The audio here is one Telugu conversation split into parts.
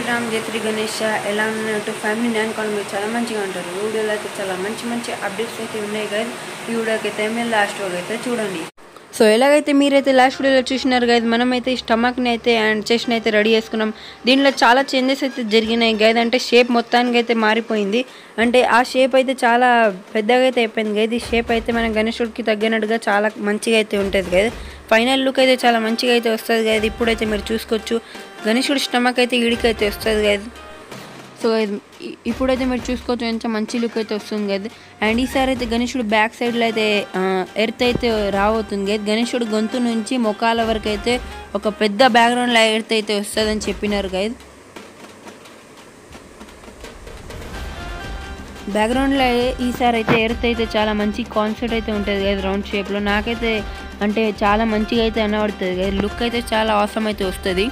శ్రీరామ్, జై శ్రీ గణేష్. ఎలా ఉన్నట్టు ఫ్యామిలీ నేను అనుకోండి, మీరు చాలా మంచిగా ఉంటారు. ఈ వీడియోలో అయితే చాలా మంచి అప్డేట్స్ అయితే ఉన్నాయి గైస్. ఈ వీడియోకి అయితే మీరు లాస్ట్ వరకు అయితే చూడండి. సో ఎలాగైతే మీరైతే లాస్ట్ వీడియోలో చూసినారు గైస్, మనమైతే స్టమక్ని అయితే అండ్ చెస్ట్ని అయితే రెడీ చేసుకున్నాం. దీనిలో చాలా చేంజెస్ అయితే జరిగినాయి గైస్. అంటే షేప్ మొత్తానికి అయితే మారిపోయింది. అంటే ఆ షేప్ అయితే చాలా పెద్దగా అయితే అయిపోయింది గైస్. ఈ షేప్ అయితే మన గణేశుడికి తగ్గినట్టుగా చాలా మంచిగా అయితే ఉంటుంది గైస్. ఫైనల్ లుక్ అయితే చాలా మంచిగా అయితే వస్తుంది గైస్. ఇప్పుడైతే మీరు చూసుకోవచ్చు గణేశుడి స్టమక్ అయితే ఈడికైతే వస్తుంది గైస్. సో ఇప్పుడైతే మీరు చూసుకోవచ్చు ఎంత మంచి లుక్ అయితే వస్తుంది కదా. అండ్ ఈసారి అయితే గణేశుడు బ్యాక్ సైడ్లో అయితే ఎర్త్ అయితే రాబోతుంది కదా. గణేశుడు గొంతు నుంచి మొఖాల వరకు అయితే ఒక పెద్ద బ్యాక్గ్రౌండ్లో ఎర్త్ అయితే వస్తుందని చెప్పినారు గైస్. బ్యాక్గ్రౌండ్లో ఈసారి అయితే ఎర్త్ అయితే చాలా మంచి కాన్సెప్ట్ అయితే ఉంటుంది కదా, రౌండ్ షేప్లో. నాకైతే అంటే చాలా మంచిగా అయితే అనబడుతుంది కదా. లుక్ అయితే చాలా ఆసమ్ అయితే వస్తుంది.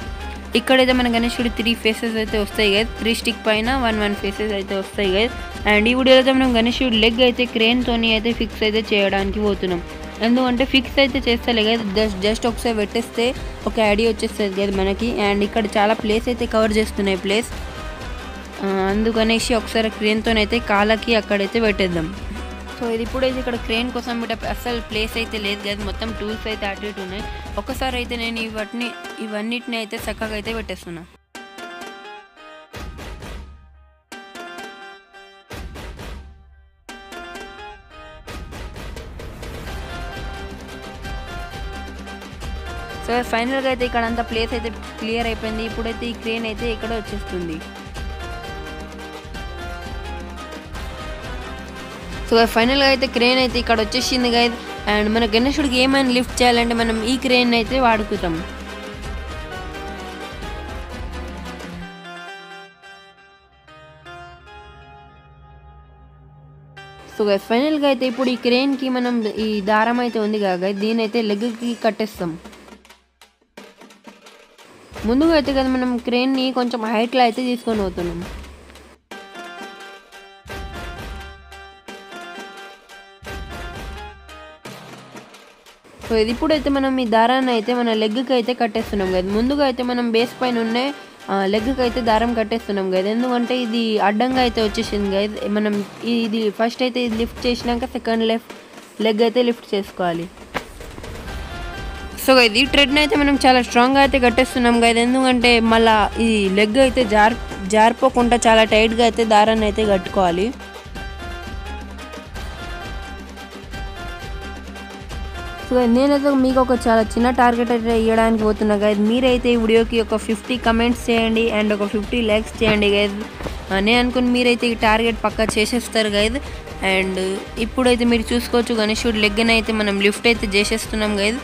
ఇక్కడైతే మన గణేశుడి 3 ఫేసెస్ అయితే వస్తాయి కదా. 3 స్టిక్ పైన 1 ఫేసెస్ అయితే వస్తాయి కదా. అండ్ ఈ వీడియోలో అయితే మనం గణేశుడి లెగ్ అయితే క్రేన్తోని అయితే ఫిక్స్ అయితే చేయడానికి పోతున్నాం. ఎందుకంటే ఫిక్స్ అయితే చేస్తలే కదా, జస్ట్ ఒకసారి పెట్టేస్తే ఒక ఐడియా వచ్చేస్తుంది కదా మనకి. అండ్ ఇక్కడ చాలా ప్లేస్ అయితే కవర్ చేస్తున్నాయి ప్లేస్, అందుకనేసి ఒకసారి క్రేన్తోనైతే కాళ్ళకి అక్కడైతే పెట్టేద్దాం. సో ఇది ఇప్పుడైతే ఇక్కడ క్రేన్ కోసం అసలు ప్లేస్ అయితే లేదు కదా, మొత్తం టూల్స్ అయితే అటు ఇటు ఉన్నాయి. ఒకసారి అయితే నేను ఇవన్నిటిని అయితే చక్కగా అయితే పెట్టేస్తున్నా. సో ఫైనల్గా అయితే ఇక్కడ అంతా ప్లేస్ అయితే క్లియర్ అయిపోయింది. ఇప్పుడైతే ఈ క్రేన్ అయితే ఇక్కడ వచ్చేస్తుంది. సో ఫైనల్గా అయితే క్రేన్ అయితే ఇక్కడ వచ్చేసింది గైస్. అండ్ మన గణేశుడికి ఏమైనా లిఫ్ట్ చేయాలంటే మనం ఈ క్రేన్ అయితే వాడుకుంటాం. సో గైస్ ఫైనల్గా అయితే ఇప్పుడు ఈ క్రేన్కి మనం ఈ దారం అయితే ఉంది కదా గైస్, దీని అయితే లెగ్కి కట్టేస్తాం. ముందుగా అయితే కదా మనం క్రేన్ని కొంచెం హైట్లో అయితే తీసుకొని పోతున్నాం. సో ఇది ఇప్పుడైతే మనం ఈ దారాన్ని అయితే మన లెగ్కి అయితే కట్టేస్తున్నాం కదా. ముందుగా అయితే మనం బేస్ పైన ఉన్న లెగ్కి అయితే దారం కట్టేస్తున్నాం కదా, ఎందుకంటే ఇది అడ్డంగా అయితే వచ్చేసింది కదా. మనం ఇది ఫస్ట్ అయితే ఇది లిఫ్ట్ చేసినాక సెకండ్ లెగ్ అయితే లిఫ్ట్ చేసుకోవాలి. సో ఇది థ్రెడ్ని అయితే మనం చాలా స్ట్రాంగ్గా అయితే కట్టేస్తున్నాం కదా, ఎందుకంటే మళ్ళీ ఈ లెగ్ అయితే జారిపోకుండా చాలా టైట్గా అయితే దారాన్ని అయితే కట్టుకోవాలి. సో నేనైతే మీకు ఒక చాలా చిన్న టార్గెట్ అయితే ఇవ్వడానికి పోతున్నా గైజ్. మీరైతే ఈ వీడియోకి ఒక 50 కమెంట్స్ చేయండి అండ్ ఒక 50 లైక్స్ చేయండి గైజ్. నేను అనుకుని మీరైతే ఈ టార్గెట్ పక్కా చేసేస్తారు గైజ్. అండ్ ఇప్పుడైతే మీరు చూసుకోవచ్చు గణేశుడి లెగ్ని అయితే మనం లిఫ్ట్ అయితే చేసేస్తున్నాం గైజ్.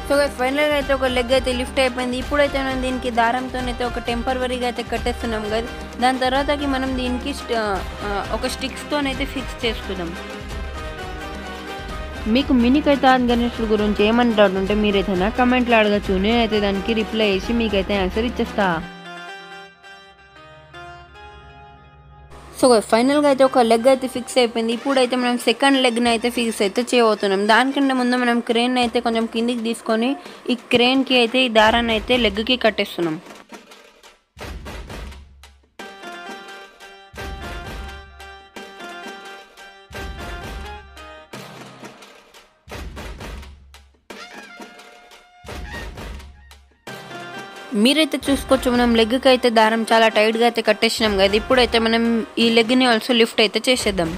సో ఫైనల్గా అయితే ఒక లెగ్ అయితే లిఫ్ట్ అయిపోయింది. ఇప్పుడైతే మనం దీనికి దారంతోనైతే ఒక టెంపరవరీగా అయితే కట్టేస్తున్నాం కదా. దాని తర్వాతకి మనం దీనికి ఒక స్టిక్స్తోనైతే ఫిక్స్ చేసుకుందాం. మీకు మినీ కైతాన్ గణేశుడి గురించి ఏమంటారంటే మీరైతే నా కమెంట్లో అడగచ్చు, నేనైతే దానికి రిప్లై చేసి మీకైతే ఆన్సర్ ఇచ్చేస్తా. సో ఫైనల్గా అయితే ఒక లెగ్ అయితే ఫిక్స్ అయిపోయింది. ఇప్పుడైతే మనం సెకండ్ లెగ్ని అయితే ఫిక్స్ అయితే చేయబోతున్నాం. దానికంటే ముందు మనం క్రేన్ అయితే కొంచెం కిందికి తీసుకొని ఈ క్రేన్కి అయితే ఈ దారాన్ని అయితే లెగ్కి కట్టేస్తున్నాం. మీరైతే చూసుకోవచ్చు మనం లెగ్కి అయితే దారం చాలా టైట్గా అయితే కట్టేసినాం కదా. ఇప్పుడైతే మనం ఈ లెగ్ని ఆల్సో లిఫ్ట్ అయితే చేసేద్దాం.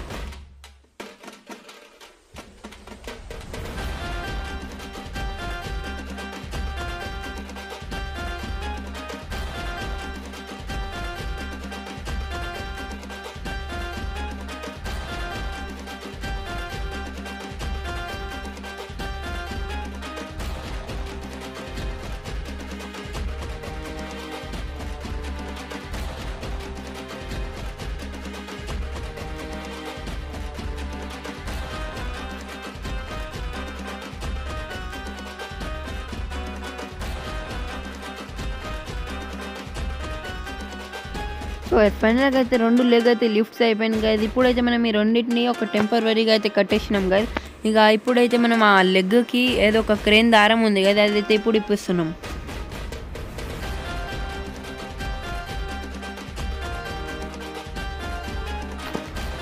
సో ఫైనల్గా అయితే 2 లెగ్ అయితే లిఫ్ట్స్ అయిపోయినాయి గైస్. ఇప్పుడైతే మనం ఈ రెండింటిని ఒక టెంపరరీగా అయితే కట్టేసినాం గైస్. ఇక ఇప్పుడైతే మనం ఆ లెగ్కి ఏదో ఒక క్రేన్ దారం ఉంది కదా, అదైతే ఇప్పుడు ఇప్పిస్తున్నాం.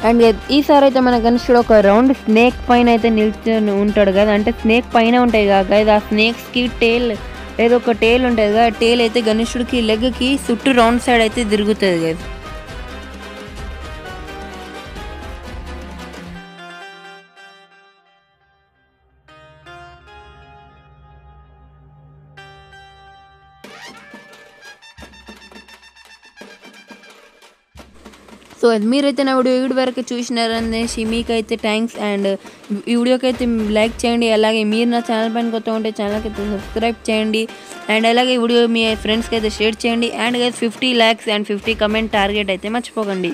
అండ్ ఈసారి అయితే మన గణేశుడు ఒక రౌండ్ స్నేక్ పైన అయితే నిల్చొని ఉంటాడు కదా, అంటే స్నేక్ పైన ఉంటాయి కదా ఆ స్నేక్స్కి టేల్ ఏదో ఒక టేల్ ఉంటుంది కదా, టేల్ అయితే గణేశుడికి లెగ్కి చుట్టూ రౌండ్ సైడ్ అయితే తిరుగుతుంది కదా. సో మీరైతే నా వీడియో వరకు చూసినారనేసి మీకైతే థ్యాంక్స్. అండ్ ఈ వీడియోకి అయితే లైక్ చేయండి. అలాగే మీరు నా ఛానల్ పైన కొత్త ఉంటే ఛానల్కి అయితే సబ్స్క్రైబ్ చేయండి. అండ్ అలాగే ఈ వీడియో మీ ఫ్రెండ్స్కి అయితే షేర్ చేయండి. And 50 lakhs and 50 comment target అయితే మర్చిపోకండి.